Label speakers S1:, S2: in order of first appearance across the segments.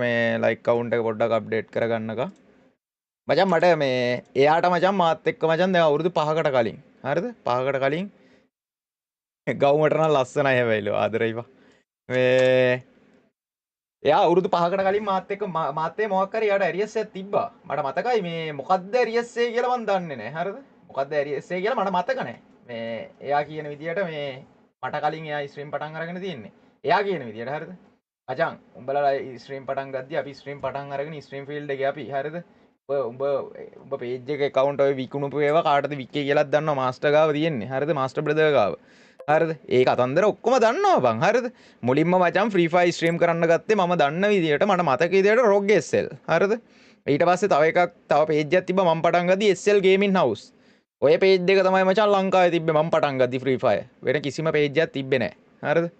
S1: මේ like count එක පොඩ්ඩක් අප්ඩේට් කරගන්නකම්. මචං මට මේ එයාට මචං මාත් එක්ක මචං දැන් අවුරුදු 5කට කලින්. හරිද? 5කට කලින් ගවුමට නම් ලස්සනයි හැබැයිලු ආදරෙයිපා. මේ එයා අවුරුදු 5කට කලින් මාත් එක්ක මාත් ඒ මොකක් හරි එයාට ඇරියස් එකක් තිබ්බා. මට මතකයි මේ මොකද්ද ඇරියස් එක කියලා මම දන්නේ නැහැ. හරිද? මොකද්ද ඇරියස් එක කියලා මට මතක නැහැ. මේ එයා කියන විදියට මේ මට කලින් එයා ස්ට්‍රීම් පටන් අරගෙන තියෙන්නේ. එයා කියන විදියට හරිද? මචං උඹලා ස්ට්‍රීම් පටන් ගද්දි අපි ස්ට්‍රීම් පටන් අරගෙන ස්ට්‍රීම් ෆීල්ඩ් එකේ අපි හරිද? උඹ පේජ් එක account ඔය විකුණුපු ඒවා කාටද වික්කේ කියලාත් දන්නවා මාස්ටර් ගාව තියෙන්නේ. හරිද? මාස්ටර් බ්‍රදර් ගාව. හරිද? ඒ කතන්දර ඔක්කොම දන්නවා බං. හරිද? මුලින්ම මචං ෆ්‍රී ෆයර් ස්ට්‍රීම් කරන්න ගත්තේ මම දන්න විදියට මට මතක විදියට ROG SL. හරිද? ඊට පස්සේ තව පේජ් එකක් තිබ්බා මම පටන් ගද්දි SL Gaming House. ඔය පේජ් එක තමයි මචං ලංකාවේ තිබ්බේ මම පටන් ගද්දි ෆ්‍රී ෆයර්. වෙන කිසිම පේජ් එකක් තිබ්බේ නැහැ. හරිද?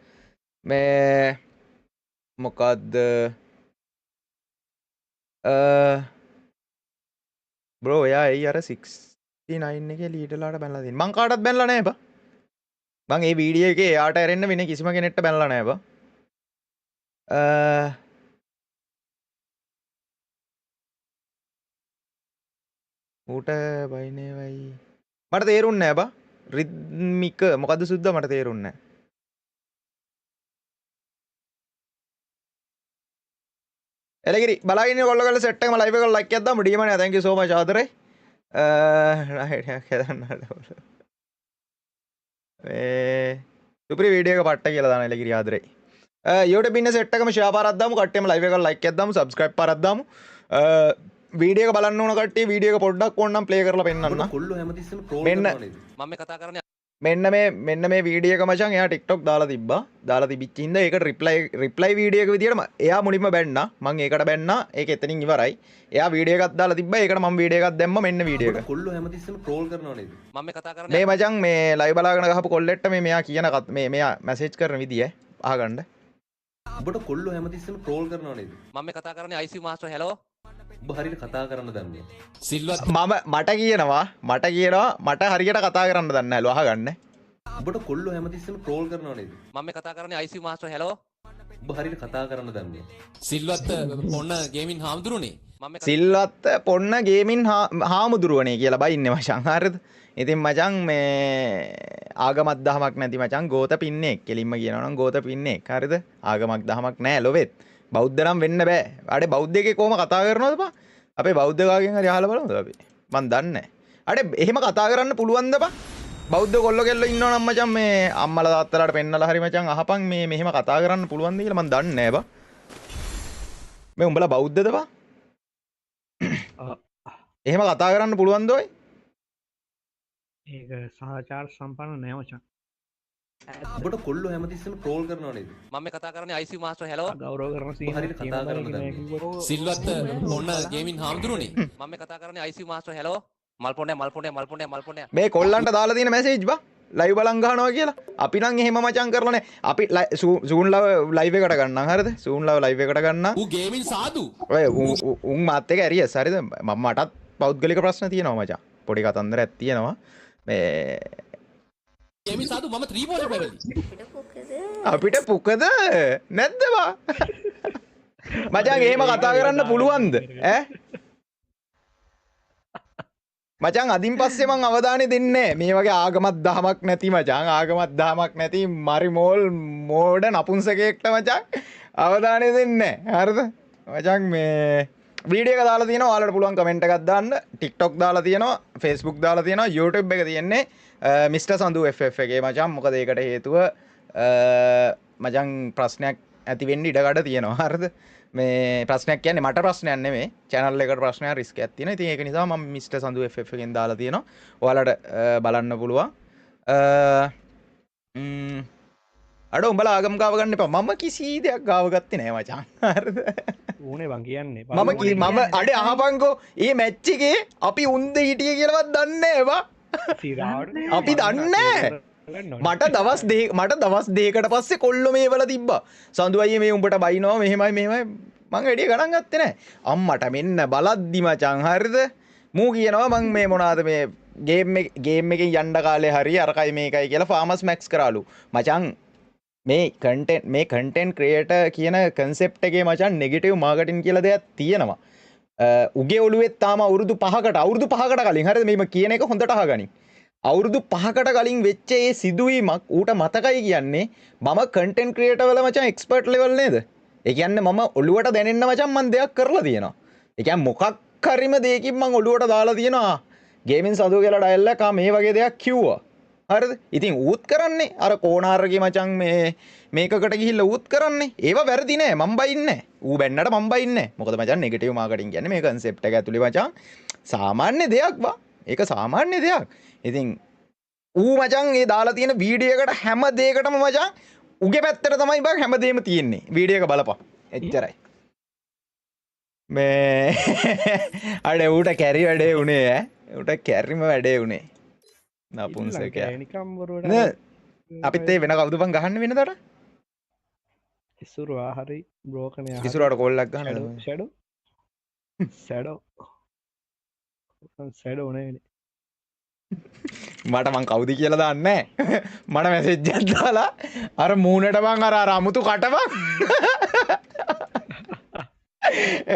S1: මේ මොකද්ද බ්‍රෝ එයා එයි අර 69 එකේ ලීඩර්ලාට බැනලා තියෙන. මං කාටවත් බැනලා නැහැ බා. මං ඒ වීඩියෝ එකේ එයාට ඇරෙන්න වෙන කිසිම කෙනෙක්ට බැනලා නැහැ බා. ඌට බයිනේ වයි. මට තේරුන්නේ නැහැ බා. රිද්මික මොකද්ද සුද්දා මට තේරුන්නේ නැහැ. එලගිරි බලාගෙන කොල්ල කරලා සෙට් එකම ලයිව් එක ලයික් එකක් දාමු ඩීමනේ thank you so much ආදරේ. සුපිරි වීඩියෝ එක පට්ට කියලා දාන එලගිරි ආදරේ. YouTube ඉන්න සෙට් එකම ෂෙයා පාරක් දාමු කට්ටියම ලයිව් එක ලයික් එකක් දාමු සබ්ස්ක්‍රයිබ් පාරක් දාමු. වීඩියෝ එක බලන්න ඕන කට්ටිය වීඩියෝ එක පොඩ්ඩක් ඕනනම් ප්ලේ කරලා පෙන්නන්න.
S2: කොල්ලෝ හැමතිස්සෙම ට්‍රෝල් කරනවා නේද? මම මේ කතා කරන්නේ
S1: මෙන්න මේ වීඩියෝ එක මචං එයා TikTok දාලා තිබ්බා. දාලා තිබිච්ච හින්දා ඒකට රිප්ලයි වීඩියෝ එක විදියට එයා මුලින්ම බැන්නා. මම ඒකට බැන්නා. ඒක එතනින් ඉවරයි. එයා වීඩියෝ එකක් දාලා තිබ්බා. ඒකට මම වීඩියෝ එකක් දැම්මා මෙන්න වීඩියෝ එක.
S2: කොල්ලෝ හැමතිස්සෙම ට්‍රෝල් කරනවා නේද? මම මේ කතා කරන්නේ
S1: මේ මචං මේ ලයිව් බලාගෙන ගහපු කොල්ලෙට්ට මේ මෙයා කියන මෙයා මැසේජ් කරන විදිය අහගන්න.
S2: ඔබට කොල්ලෝ හැමතිස්සෙම ට්‍රෝල් කරනවා නේද? මම මේ කතා කරන්නේ IC මාස්ටර් hello. ඔබ හරියට කතා කරන්න දන්නේ. සිල්වත්
S1: මට කියනවා මට හරියට කතා කරන්න දන්නේ නැලු අහගන්න.
S2: ඔබට කොල්ලෝ හැමතිස්සෙම ට්‍රෝල් කරනවා නේද? මම මේ කතා කරන්නේ IC මාස්ටර් hello. ඔබ හරියට කතා කරන්න දන්නේ. සිල්වත් පොන්න ගේමින් හාමුදුරුවනේ.
S1: සිල්වත් පොන්න ගේමින් හාමුදුරුවනේ කියලා බයින්නේ මචං හරිද? ඉතින් මචං මේ ආගමක් දහමක් නැති මචං ගෝත පින්නෙක් කෙලින්ම කියනවා නම් ගෝත පින්නෙක් හරිද? ආගමක් දහමක් නැහැ ලොවෙත්. බෞද්ධ නම් වෙන්න බෑ. අඩේ බෞද්ධයෙක් කොහොම කතා කරනවද බා? අපේ බෞද්ධ ගාගෙන් හරි අහලා බලමුද අපි? මන් දන්නේ නැහැ. අඩේ එහෙම කතා කරන්න පුළුවන්ද බා? බෞද්ධ කොල්ල කෙල්ලෝ ඉන්නව නම් මචං මේ අම්මලා තාත්තලාට පෙන්නලා හරි මචං අහපන් මේ මෙහෙම කතා කරන්න පුළුවන්ද කියලා මන් දන්නේ නැහැ බා. මේ උඹලා බෞද්ධද බා? එහෙම කතා කරන්න පුළුවන්ද ඔය?
S3: ඒක සහචාර සම්පන්න නෑ මචං.
S2: ඔබට කොල්ලෝ හැමතිස්සෙම ට්‍රෝල් කරනවා නේද? මම මේ කතා කරන්නේ IC මාස්ටර් hello.
S3: ගෞරව කරන සීන
S2: හරියට කතා කරන්න දන්නේ. සිල්වත් පොන්න ගේමින් හාමුදුරුවනේ. මම මේ කතා කරන්නේ IC මාස්ටර් hello. මල්පොණේ
S1: මේ කොල්ලන්ට දාලා තියෙන මැසේජ් බා ලයිව් බලන් ගහනවා කියලා. අපි නම් එහෙම මචං කරලා නැහැ. අපි සූන් ලයිව් එකට ගන්නම් හරිද? සූන් ලයිව් එකට ගන්නම්.
S2: ඌ ගේමින් සාදු.
S1: ඔය උන් මාත් එක ඇරියස් හරිද? මටත් පෞද්ගලික ප්‍රශ්න තියෙනවා මචං. පොඩි කතන්දරයක් තියෙනවා. මේ
S2: ගේමින් සාදු මම 3 පොල පැවලි.
S1: අපිට පුකද නැද්ද බා? මචං එහෙම කතා කරන්න පුළුවන්ද? ඈ මචං අදින් පස්සේ මං අවධානය දෙන්නේ මේ වගේ ආගමක් දහමක් නැති මචං ආගමක් දහමක් නැති මරි මෝල් මෝඩ නපුංසකයෙක්ට මචං අවධානය දෙන්නේ හරිද මචං මේ වීඩියෝ එක දාලා තියෙනවා ඔයාලට පුළුවන් කමෙන්ට් එකක් දාන්න TikTok දාලා තියෙනවා Facebook දාලා තියෙනවා YouTube එක තියෙන්නේ මිස්ටර් සඳු FF එකේ මචං මොකද ඒකට හේතුව මචං ප්‍රශ්නයක් ඇති වෙන්න ඉඩකඩ තියෙනවා හරිද මේ ප්‍රශ්නයක් කියන්නේ මට ප්‍රශ්නයක් නෙමෙයි channel එකට ප්‍රශ්නයක් රිස්ක් එකක් තියෙනවා. ඉතින් ඒක නිසා මම මිස්ටර් සඳු FF එකෙන් දාලා තියෙනවා. ඔයාලට බලන්න පුළුවන්. අඩෝ උඹලා ආගම් ගාව ගන්න එපා. මම කිසි දෙයක් ගාව ගත්තේ නෑ මචං. හරිද?
S3: ඌනේ බං කියන්නේ.
S1: මම අඩේ අහපන්කෝ. මේ මැච් එකේ අපි උන්ද හිටියේ කියලාවත් දන්නේ නෑ බා. අපි දන්නේ නෑ. මට දවස් දෙකකට පස්සේ කොල්ලෝ මේවල තිබ්බා. සඳු අයියේ මේ උඹට බයිනවා මෙහෙමයි මං එඩිය ගණන් ගත්තේ නැහැ. අම්මට මෙන්න බලද්දි මචං හරිද? මූ කියනවා මං මේ මොනවාද මේ ගේම් එකෙන් යන්න කාලේ හරි අරකයි මේකයි කියලා ෆාමස් මැක්ස් කරාලු. මචං මේ කන්ටෙන්ට් ක්‍රියේටර් කියන කන්සෙප්ට් එකේ මචං නෙගටිව් මාකටිං කියලා දෙයක් තියෙනවා. උගේ ඔළුවෙත් තාම අවුරුදු 5කට කලින් හරිද මේම කියන එක හොඳට අහගනි. අවුරුදු 5කට කලින් වෙච්ච ඒ සිදුවීමක් ඌට මතකයි කියන්නේ මම කන්ටෙන්ට් ක්‍රියේටර් වල මචං එක්ස්පර්ට් ලෙවල් නේද? ඒ කියන්නේ මම ඔළුවට දැනෙන්න මචං මම දෙයක් කරලා තියෙනවා. ඒ කියන්නේ මොකක් හරිම දෙයකින් මම ඔළුවට දාලා තියෙනවා. ගේමින් සදුව කියලා ඩයල් එකක් මේ වගේ දෙයක් කිව්වා. හරිද? ඉතින් ඌත් කරන්නේ අර කෝනාරගේ මචං මේකකට ගිහිල්ලා ඌත් කරන්නේ. ඒව වැරදි නෑ. මම බයින්නේ නෑ. ඌ බැන්නට මම බයින්නේ නෑ. මොකද මචං නෙගටිව් මාකටිං කියන්නේ මේ කන්සෙප්ට් එක ඇතුලේ මචං සාමාන්‍ය දෙයක් වා. ඒක සාමාන්‍ය දෙයක්. ඉතින් ඌ මචං ඒ දාලා තියෙන වීඩියෝ එකට හැම දෙයකටම මචං උගේ පැත්තට තමයි බං හැමදේම තියෙන්නේ. වීඩියෝ එක බලපන්. එච්චරයි. මේ අඩ ඌට කැරි වැඩේ උනේ ඈ. ඌට කැරිම වැඩේ උනේ. නපුංසකයා.
S3: නිකම් බොරුවට
S1: අපිත් ඒ වෙන කවුද බං ගහන්න වෙනදට?
S3: ඉස්සුරවා හරි බ්‍රෝකනය
S1: ඉස්සුරට කෝල්ලක් ගහන්න.
S3: ෂැඩෝ සැඩ ඕනේනේ
S1: මට මං කවුද කියලා දන්නේ මට මැසේජ් එකක් දාලා අර මූණට මං අර අමුතු කටබං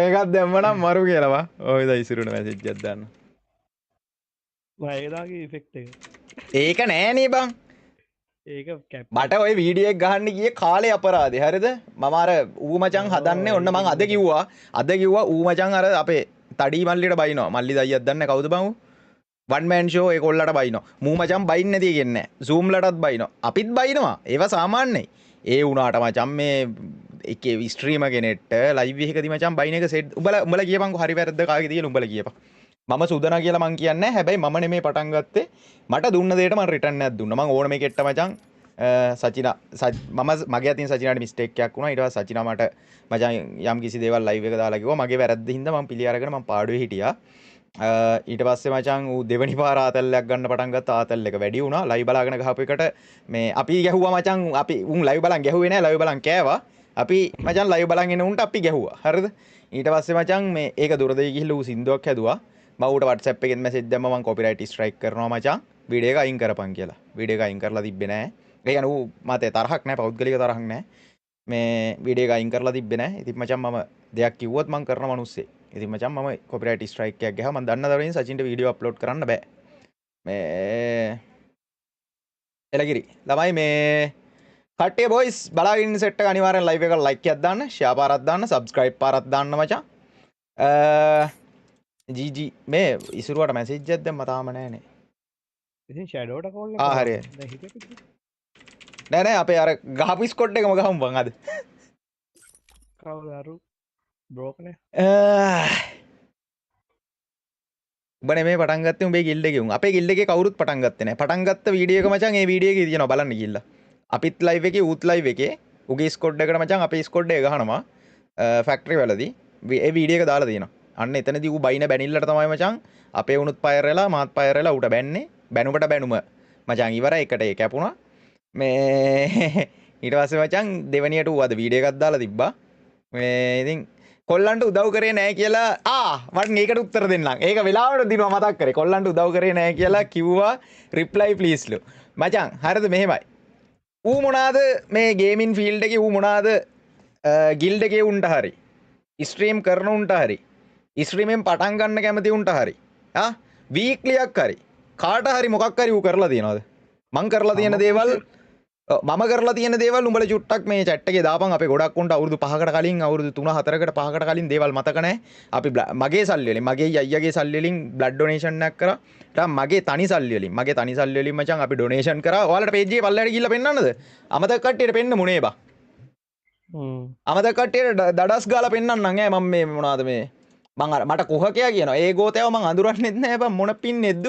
S1: ඒකත් දැම්මනම් මරු කියලාවා ඔය දා ඉස්සුරට මැසේජ් එකක් දාන්න
S3: වයදාගේ ඉෆෙක්ට් එක
S1: ඒක නෑනේ බං
S3: ඒක කැප්
S1: මට ඔය වීඩියෝ එක ගහන්න ගියේ කාලේ අපරාධේ හරිද මම අර ඌ මචං හදන්නේ ඔන්න මං අද කිව්වා ඌ මචං අර අපේ තඩී මල්ලිට බයිනවා මල්ලි දයියක් දන්නේ කවුද බං ඌ වන් මෑන් ෂෝ ඒකොල්ලට බයිනවා මූ මචං බයින්න නැති කියන්නේ Zoom ලටත් බයිනවා අපිත් බයිනවා ඒව සාමාන්‍යයි ඒ වුණාට මචං මේ එකේ ස්ට්‍රීමර් කෙනෙක්ට ලයිව් එකකදී මචං බයින එක සෙට් උඹලා කියපන්කො හරි වැරද්ද කාගේ තියෙන උඹලා කියපන් මම සුදනා කියලා මං කියන්නේ හැබැයි මම නෙමෙයි පටන් ගත්තේ මට දුන්න දෙයට මම රිටර්න් එකක් දුන්නා මං ඕන මේකෙට්ට මචං සචිනා මම මගේ අතින් සචිනාට මිස්ටේක් එකක් වුණා ඊට පස්සේ සචිනා මට මචං යම් කිසි දේවල් ලයිව් එක දාලා කිව්වා මගේ වැරද්ද හින්දා මම පිළි අරගෙන මම පාඩුවේ හිටියා ඊට පස්සේ මචං ඌ දෙවනි පාර ආතල්ලයක් ගන්න පටන් ගත්තා ආතල් එක වැඩි වුණා ලයිව් බලාගෙන ගහපු එකට මේ අපි ගැහුවා මචං අපි උන් ලයිව් බලන් ගැහුවේ නෑ ලයිව් බලන් කෑවා අපි මචං ලයිව් බලන් එන උන්ට අපි ගැහුවා හරිද ඊට පස්සේ මචං මේ ඒක දුර දෙයි ගිහිල්ලා ඌ සින්දුවක් හැදුවා මම ඌට WhatsApp එකෙන් මැසේජ් දැම්මා මම කොපිරයිට් ස්ට්‍රයික් කරනවා මචං වීඩියෝ එක අයින් කරපන් කියලා වීඩියෝ එක අයින් කරලා තිබ්බේ නෑ ඒ කියන්නේ ඌ මට තරහක් නෑ පෞද්ගලික තරහක් නෑ මේ වීඩියෝ එක අයින් කරලා තිබ්බේ නෑ ඉතින් මචං මම දෙයක් කිව්වොත් මං කරන මිනිස්සේ ඉතින් මචං මම කොපිරයිට් ස්ට්‍රයික් එකක් ගහුවා මම දන්න දවරින් සචින්ට වීඩියෝ අප්ලෝඩ් කරන්න බෑ මේ එලගිරි ළමයි මේ කට්ටිය බොයිස් බලාගෙන ඉන්න සෙට් එක අනිවාර්යෙන් ලයිව් එකට ලයික් එකක් දාන්න ෂෙයා පාරක් දාන්න සබ්ස්ක්‍රයිබ් පාරක් දාන්න මචං ජීජී මේ ඉසුරුවට මැසේජ් එකක් දැම්ම තාම නෑනේ
S3: ඉතින් ෂැඩෝට කෝල්
S1: හරි නෑ නෑ අපේ අර ගහපු ස්කොට් එකම ගහමු බං අද
S3: කවුරු බ්‍රෝකනේ
S1: උඹනේ මේ පටන් ගත්තේ උඹේ ගිල්ඩ් එකේ උන් අපේ ගිල්ඩ් එකේ කවුරුත් පටන් ගත්තේ නෑ පටන් ගත්ත වීඩියෝ එක මචං ඒ වීඩියෝ එකේ තියෙනවා බලන්න ගිහිල්ලා අපිත් ලයිව් එකේ ඌත් ලයිව් එකේ උගේ ස්කොඩ් එකට මචං අපේ ස්කොඩ් එක ගහනවා ෆැක්ටරි වලදී ඒ වීඩියෝ එක දාලා තියෙනවා අන්න එතනදී ඌ බයින බැනිල්ලට තමයි මචං අපේ උනුත් පයර් වෙලා මාත් පයර් වෙලා ඌට බැන්නේ බැනුමට බැනුම මචං ඉවරයි එකට ඒ කැපුණා මේ ඊට පස්සේ මචං දෙවනියට ඌ අද වීඩියෝ එකක් දාලා තිබ්බා මේ ඉතින් කොල්ලන්ට උදව් කරේ නෑ කියලා මට ඒකට උත්තර දෙන්නම් ඒක වෙලාවට දිනවා මතක් කරේ කොල්ලන්ට උදව් කරේ නෑ කියලා කිව්වා රිප්ලයි ප්ලීස් ලු මචං හරිද මෙහෙමයි ඌ මොනාද මේ ගේමින් ෆීල්ඩ් එකේ ඌ මොනාද ගිල්ඩ් එකේ උන්ට හරි ස්ට්‍රීම් කරන උන්ට හරි ස්ට්‍රීමෙන් පටන් ගන්න කැමති උන්ට හරි වීක්ලියක් හරි කාට හරි මොකක් හරි ඌ කරලා තියනවද මං කරලා තියෙන දේවල් මම කරලා තියෙන දේවල් උඹලා චුට්ටක් මේ chat එකේ දාපන් අපේ ගොඩක් උන්ට අවුරුදු 5කට කලින් අවුරුදු 3-4කට 5කට කලින් දේවල් මතක නැහැ අපි මගේ සල්ලි වලින් මගේ අයියාගේ සල්ලි වලින් බ්ලඩ් ඩොනේෂන් එකක් කරා ඊට මගේ තනි සල්ලි වලින් මචං අපි ඩොනේෂන් කරා ඔයාලට පේජ් එකේ පල්ලයට ගිහිල්ලා පෙන්නන්නද අමතක කට්ටියට පෙන්න මුනේ බා අමතක කට්ටියට දඩස් ගාලා පෙන්නන්නම් ඈ මම මේ මොනවාද මේ මං අර මට කුහකයා කියනවා ඒ ගෝතයව මං අඳුරන්නෙත් නැහැ බං මොන පින්නේද්ද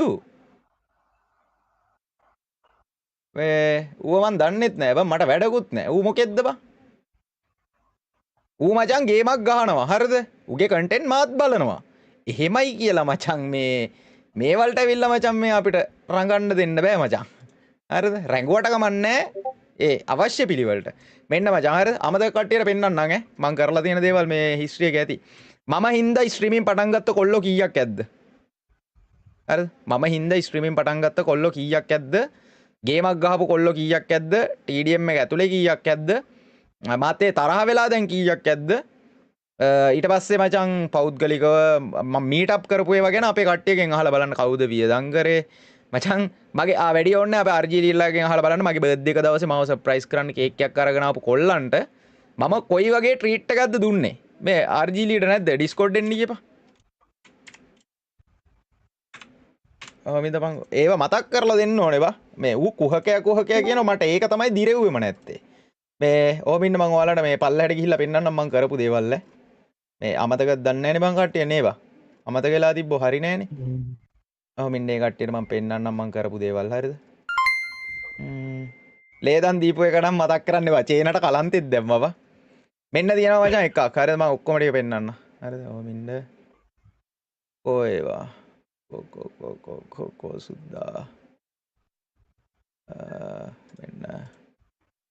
S1: ඌව මන් දන්නෙත් නෑ බං මට වැඩකුත් නෑ ඌ මොකෙද්ද බං ඌ මචං ගේමක් ගහනවා හරිද ඌගේ කන්ටෙන්ට් මාත් බලනවා එහෙමයි කියලා මචං මේ වලට ඇවිල්ලා මචං මේ අපිට රඟන්න දෙන්න බෑ මචං හරිද රැඟුවට කමන්නේ ඒ අවශ්‍ය පිළිවෙලට මෙන්න මචං හරිද අමතක කට්ටියට පෙන්නන්නම් ඈ මං කරලා තියෙන දේවල් මේ හිස්ටරි එකේ ඇති මම හින්දා ස්ට්‍රීමින් පටන් ගත්ත කොල්ලෝ කීයක් ඇද්ද හරිද මම හින්දා ස්ට්‍රීමින් පටන් ගත්ත කොල්ලෝ කීයක් ඇද්ද ගේමක් ගහපු කොල්ලෝ කීයක් ඇද්ද? TDM එක ඇතුලේ කීයක් ඇද්ද? මාතේ තරහ වෙලා දැන් කීයක් ඇද්ද? ඊට පස්සේ මචං පෞද්ගලිකව මම මීට් අප් කරපු ඒවා ගැන අපේ කට්ටියගෙන් අහලා බලන්න කවුද වියදම් කරේ මචං මගේ වැඩි ඕනේ අපේ RG ලීලාගෙන් අහලා බලන්න මගේ බර්ත්ඩේ එක දවසේ මාව සර්ප්‍රයිස් කරන්න කේක් එකක් අරගෙන ආපු කොල්ලන්ට මම කොයි වගේ ට්‍රීට් එකක්ද දුන්නේ මේ RG ලීට නැද්ද ඩිස්කෝඩ් එන්න ගියපා මිදපන් ඒව මතක් කරලා දෙන්න ඕනේ බා මේ ඌ කුහකයා කියනවා මට ඒක තමයි දිරෙව්වෙම නැත්තේ මේ ඕමින්න මං ඔයාලට මේ පල්ලහැට ගිහිල්ලා පෙන්නන්නම් මං කරපු දේවල් මේ අමතක දන්නේ නැනේ මං කට්ටිය නේවා අමතක වෙලා තිබ්බෝ හරි නෑනේ ඕමින්න ඒ කට්ටියට මං පෙන්නන්නම් මං කරපු දේවල් හරිද ලේදන් දීපු එක නම් මතක් කරන්න එපා චේනට කලන්තෙත් දැම්මවා මෙන්න තියෙනවා මචං එකක් හරිද මං ඔක්කොම ටික පෙන්නන්න හරිද ඕමින්න ඔයවා කෝ සුද්දා මෙන්න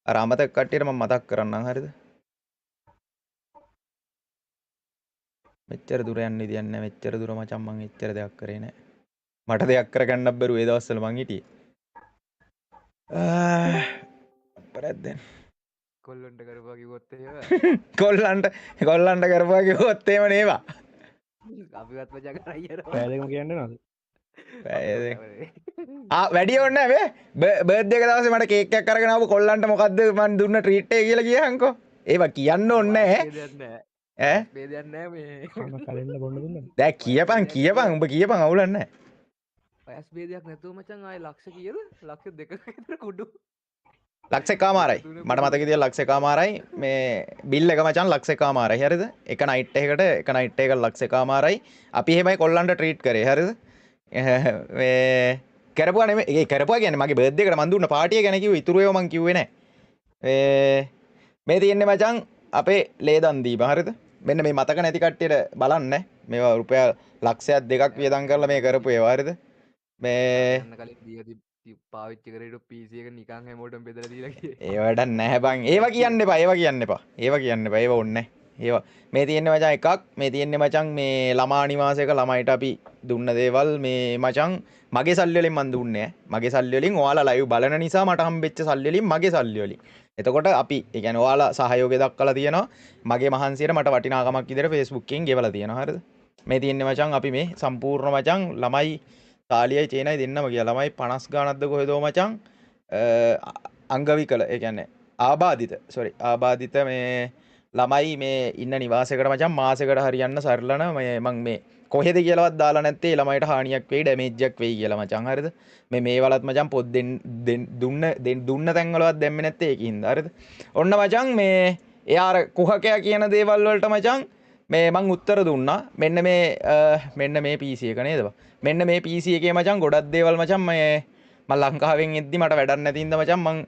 S1: අර අමතක කට්ටියට මම මතක් කරන්නම් හරිද මෙච්චර දුර යන්න ඉතින් නැහැ මෙච්චර දුර මචං මං එච්චර දෙයක් කරේ නැහැ මට දෙයක් කරගන්නත් බැරුව ඒ දවස්වල මං හිටියේ අපරද්දෙන්
S4: කොල්ලොන්ට කරපුවා කිව්වොත් එහෙම
S1: කොල්ලන්ට කරපුවා කිව්වොත් එහෙම නේවා
S4: අපිවත් මචං අයියරෝ
S3: පෑදකම කියන්න නද
S1: වැඩි ඕන්න මේ බර්ත්ඩේ එක දවසේ මට කේක් එකක් අරගෙන ආපු කොල්ලන්ට මොකද්ද මන් දුන්න ට්‍රීට් එක කියලා කියහන්කෝ ඒවා කියන්න ඕනේ ඈ
S4: බේදයක් නෑ මේ
S3: කලින්ද බොන්න දුන්න
S1: දැන් කියපන් උඹ කියපන් අවුලක් නැහැ
S4: පයස් බේදයක් නැතුව මචං ආයේ ලක්ෂ කීයද ලක්ෂ 2ක විතර කුඩු
S1: ලක්ෂ එකමාරයි මට මතක විදියට ලක්ෂ එකමාරයි මේ බිල් එක මචං ලක්ෂ එකමාරයි හරිද එක නයිට් එකකට එක නයිට් එකකට ලක්ෂ එකමාරයි අපි එහෙමයි කොල්ලන්ට ට්‍රීට් කරේ හරිද මේ කරපුවා නෙමෙයි ඒ කරපුවා කියන්නේ මගේ බර්ත්ඩේ එකට මන් දුන්න පාටිය ගැන කිව්වේ ඉතුරු ඒවා මං කිව්වේ නැහැ මේ තියෙන්නේ මචං අපේ ලේදන් දීප හරිද මෙන්න මේ මතක නැති කට්ටියට බලන්න මේවා රුපියල් ලක්ෂයක් දෙකක් වියදම් කරලා මේ කරපු ඒවා හරිද මේ
S4: කලින් දී පාවිච්චි කරේට PC එක නිකන් හැමෝටම බෙදලා දීලා කියේ
S1: ඒ වැඩක් නැහැ බං ඒවා කියන්න එපා ඒවා කියන්න එපා ඒවා ඕනේ ඒවා මේ තියෙන්නේ මචං එකක් මේ තියෙන්නේ මචං මේ ළමා නිවාසයක ළමයිට අපි දුන්න දේවල් මේ මචං මගේ සල්ලි වලින් මන් දුන්නේ මගේ සල්ලි වලින් ඔයාලා ලයිව් බලන නිසා මට හම්බෙච්ච සල්ලි වලින් මගේ සල්ලි වලින් එතකොට අපි ඒ කියන්නේ ඔයාලා සහයෝගය දක්වලා තියෙනවා මගේ මහන්සියට මට වටිනාකමක් විදිහට Facebook එකෙන් ගෙවලා තියෙනවා හරිද මේ තියෙන්නේ මචං අපි මේ සම්පූර්ණ මචං ළමයි තාලියයි චේනයි දෙන්නම ගියා ළමයි 50 ගානක්ද කොහෙදෝ මචං අංගවිකල ඒ කියන්නේ ආබාධිත මේ ළමයි මේ ඉන්න නිවාසයකට මචං මාසෙකට හරියන්න සරලන මං මේ කොහෙද කියලාවත් දාලා නැත්තේ ළමයිට හානියක් වෙයි ඩැමේජ් එකක් වෙයි කියලා මචං හරිද මේ වලත් මචං පොත් දුන්න තැන්වලවත් දැම්මේ නැත්තේ ඒකින්ද හරිද ඔන්න මචං මේ එයා අර කුහකයා කියන දේවල් වලට මචං මේ මං උත්තර දුන්නා මෙන්න මේ PC එක නේද මෙන්න මේ PC එකේ මචං ගොඩක් දේවල් මචං මම ලංකාවෙන් එද්දි මට වැඩක් නැති හින්දා මචං මං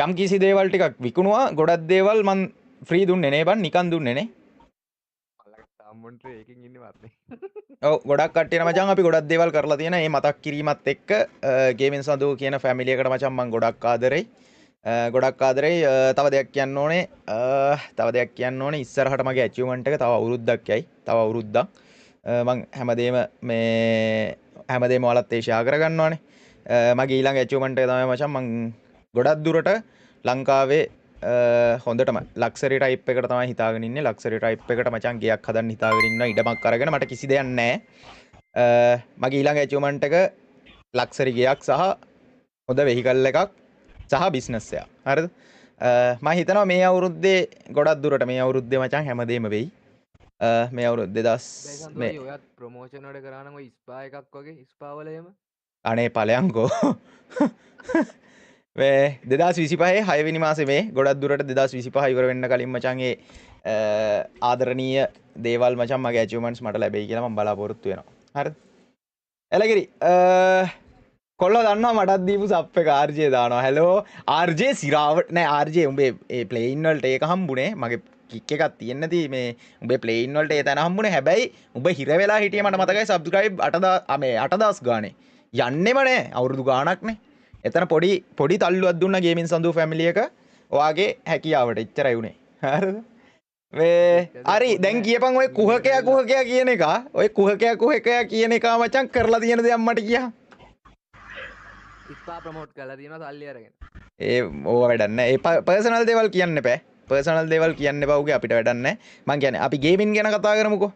S1: යම් කිසි දේවල් ටිකක් විකුණුවා ගොඩක් දේවල් මං ෆ්‍රී දුන්නේ නේ බන් නිකන් දුන්නේ නේ
S4: සම්මොන්ට ඒකින් ඉන්නේ වාත්නේ
S1: ඔව් ගොඩක් කට්ටියන මචං අපි ගොඩක් දේවල් කරලා තියෙන මේ මතක් කිරීමත් එක්ක ගේමින් සඳු කියන ෆැමිලි එකට මචං මං ගොඩක් ආදරෙයි තව දෙයක් කියන්න ඕනේ ඉස්සරහට මගේ ඇචීව්මන්ට් එක තව අවුරුද්දක් යයි තව අවුරුද්දක් මං හැමදේම ඔයාලත් ඒ ෂෙයා කරගන්න ඕනේ මගේ ඊළඟ ඇචීව්මන්ට් එක තමයි මචං මං ගොඩක් දුරට ලංකාවේ හොඳටම ලක්සරි ටයිප් එකට තමයි හිතාගෙන ඉන්නේ ලක්සරි ටයිප් එකට මචං ගයක් හදන්න හිතාගෙන ඉන්නවා ඉඩමක් අරගෙන මට කිසි දෙයක් නැහැ මගේ ඊළඟ ඇචීව්මන්ට් එක ලක්සරි ගයක් සහ හොඳ වෙහිකල් එකක් සහ බිස්නස් එකක් හරිද මම හිතනවා මේ අවුරුද්දේ ගොඩක් දුරට මේ අවුරුද්දේ මචං හැමදේම වෙයි මේ අවුරුද්දේ 2000 මේ
S4: ඔයත් ප්‍රොමෝෂන් වල කරා නම් ඔය ස්පා එකක් වගේ ස්පා වල එහෙම
S1: අනේ ඵලයන්කෝ මේ 2025 6 වෙනි මාසේ මේ ගොඩක් දුරට 2025 ඉවර වෙන්න කලින් මචං ඒ ආදරණීය දේවල් මචං මගේ අචීව්මන්ට්ස් මට ලැබෙයි කියලා මම බලාපොරොත්තු වෙනවා. හරිද? එලගිරි කොල්ලෝ දන්නවා මටත් දීපු සප් එක RJ දානවා. හැලෝ RJ සිරාවට නෑ RJ උඹේ ඒ ප්ලේයින් වලට ඒක හම්බුනේ. මගේ කික් එකක් තියෙන්න නැති මේ උඹේ ප්ලේයින් වලට ඒ තැන හම්බුනේ. හැබැයි උඹ හිර වෙලා හිටියේ මට මතකයි සබ්ස්ක්‍රයිබ් 8000 ගානේ. යන්නෙම නෑ අවුරුදු ගාණක්නේ. එතන පොඩි තල්ලුවක් දුන්න ගේමින් සඳු ෆැමිලි එක ඔයාගේ හැකියාවට එච්චරයි උනේ හරිද මේ හරි දැන් කියපන් ඔය කුහකයා කියන එක ඔය කුහකයා කියන එක මචං කරලා තියෙන දෙයක් මට කියා
S4: ස්පා ප්‍රමෝට් කරලා තියෙනවා සල්ලි අරගෙන.
S1: ඒ ඕවා වැඩක් නැහැ. ඒ පර්සනල් දේවල් කියන්න එපා. පර්සනල් දේවල් කියන්න එපා උගේ අපිට වැඩක් නැහැ. මං කියන්නේ අපි ගේමින් ගැන කතා කරමුකෝ.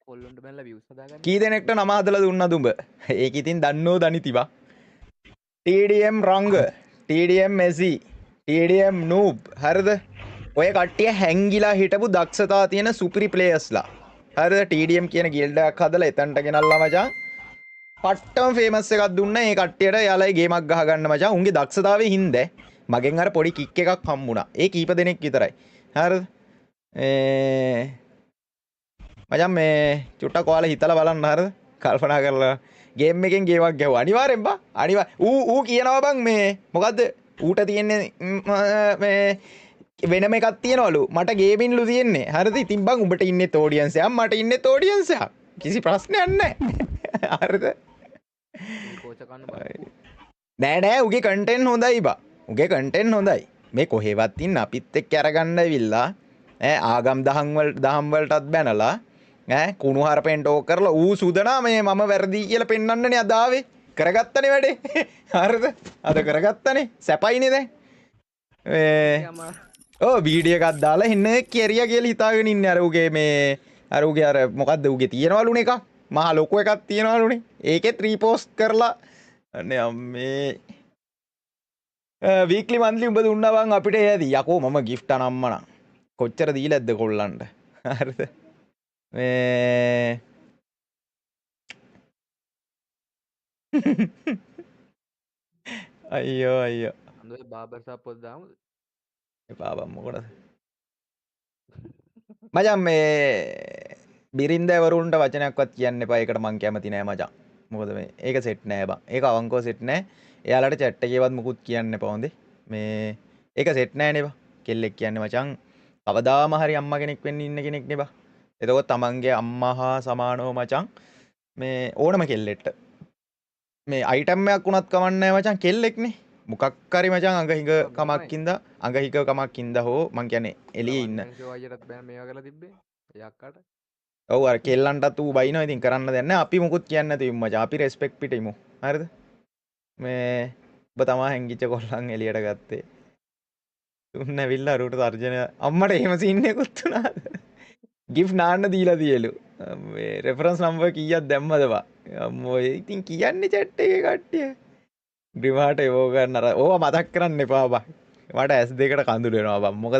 S4: කොල්ලොන්ට බැලලා views හදාගන්න.
S1: කී දෙනෙක්ට නම හදලා දුන්නද උඹ? ඒක ඉතින් දන්නෝ දනිතිවා. TDM රංග, TDM මෙසි, TDM නූබ්. හරිද? ඔය කට්ටිය හැංගිලා හිටපු දක්ෂතා තියෙන සුපිරි ප්ලේයර්ස්ලා. හරිද? TDM කියන ගිල්ඩ් එකක් හදලා එතනට ගෙනල්ලා මචං. පට්ටම ෆේමස් එකක් දුන්න ඒ කට්ටියට යාලයි ගේමක් ගහගන්න මචං. උන්ගේ දක්ෂතාවයේ හින්දා මගෙන් අර පොඩි කික් එකක් හම්බුණා. ඒ කීප දෙනෙක් විතරයි. හරිද? මචං මේ චුට්ටක් ඔයාලා හිතලා බලන්න හරිද? කල්පනා කරලා ගේම් එකෙන් ගේමක් ගැහුවා. අනිවාර්යෙන් බා. ඌ කියනවා බං මේ මොකද්ද? ඌට තියෙන්නේ මේ වෙනම එකක් තියනවලු. මට ගේමින්ලු තියෙන්නේ. හරිද? ඉතින් බං උඹට ඉන්නේ ඔඩියන්ස් එකක් මට ඉන්නේ ඔඩියන්ස් එකක්. කිසි ප්‍රශ්නයක් නැහැ. හරිද? නෑ නෑ උගේ කන්ටෙන්ට් හොඳයි බා. උගේ කන්ටෙන්ට් හොඳයි. මේ කොහෙවත් ඉන්න අපිත් එක්ක අරගන්න ඇවිල්ලා ආගම් දහම් වලටත් බැනලා කුණු හරපෙන් ටෝක් කරලා ඌ සුදනා මේ මම වැරදි කියලා පෙන්වන්නනේ අද ආවේ. කරගත්තනේ වැඩේ. හරිද? අද කරගත්තනේ. සැපයිනේ දැන්. ඔව් වීඩියෝ එකක් දාලා ඉන්න කෙරියා කියලා හිතාගෙන ඉන්නේ අර උගේ මේ අර උගේ අර මොකද්ද උගේ තියනවලුනේ එකක්. මහා ලොකු එකක් තියනවලුනේ. ඒකෙත් රීපෝස්ට් කරලා අනේ අම්මේ වීක්ලි මන්ත්ලි උඹ දුන්නා බං අපිට එයදී යකෝ මම ගිෆ්ට් අනම්මනම් කොච්චර දීලාද කොල්ලන්ට හරිද මේ අයියෝ අයියෝ
S4: අන්දේ බාබර් සප් පොත් දාමුද
S1: එපා බං මොකටද මචං මේ බිරින්දවරුන්ට වචනයක්වත් කියන්න එපා ඒකට මං කැමති නෑ මචං මොකද මේ ඒක සෙට් නෑ බං ඒක අවංකව සෙට් නෑ එයාලට chat එකේවත් මුකුත් කියන්න එපා හොඳේ මේ ඒක සෙට් නෑනේ බං කෙල්ලෙක් කියන්නේ මචං කවදාම හරි අම්මා කෙනෙක් වෙන්න ඉන්න කෙනෙක් නේ බං එතකොට තමන්ගේ අම්මා හා සමානව මචං මේ ඕනම කෙල්ලෙක්ට මේ අයිටම් එකක් වුණත් කවන්නේ නැහැ මචං කෙල්ලෙක්නේ මොකක් හරි මචං අඟහිඟ කමක්කින්ද අඟහිඟ කමක්කින්ද හෝ මං කියන්නේ එළියේ ඉන්න
S4: අයියටත් බෑ මේවා කරලා තිබ්බේ යක්කට
S1: ඔව් අර කෙල්ලන්ටත් ඌ බයිනවා ඉතින් කරන්න දෙයක් නැහැ අපි මුකුත් කියන්නේ නැති මචං අපි රෙස්පෙක්ට් පිටිමු හරිද මේ ඔබ තමා හැංගිච්ච කොල්ලන් එළියට ගත්තේ තුන් ඇවිල්ලා අරුවට තර්ජනය අම්මට එහෙම සීන් එකකුත් උනාද ගිෆ්ට් නාන්න දීලා තියලු මේ රෙෆරන්ස් නම්බර් කීයක් දැම්මද බා අම්මෝ ඉතින් කියන්නේ chat එකේ කට්ටිය ග්‍රිමාට ඒව ගන්න අර ඕවා මතක් කරන්න එපා බා මට S2කට කඳුළු වෙනවා බං මොකද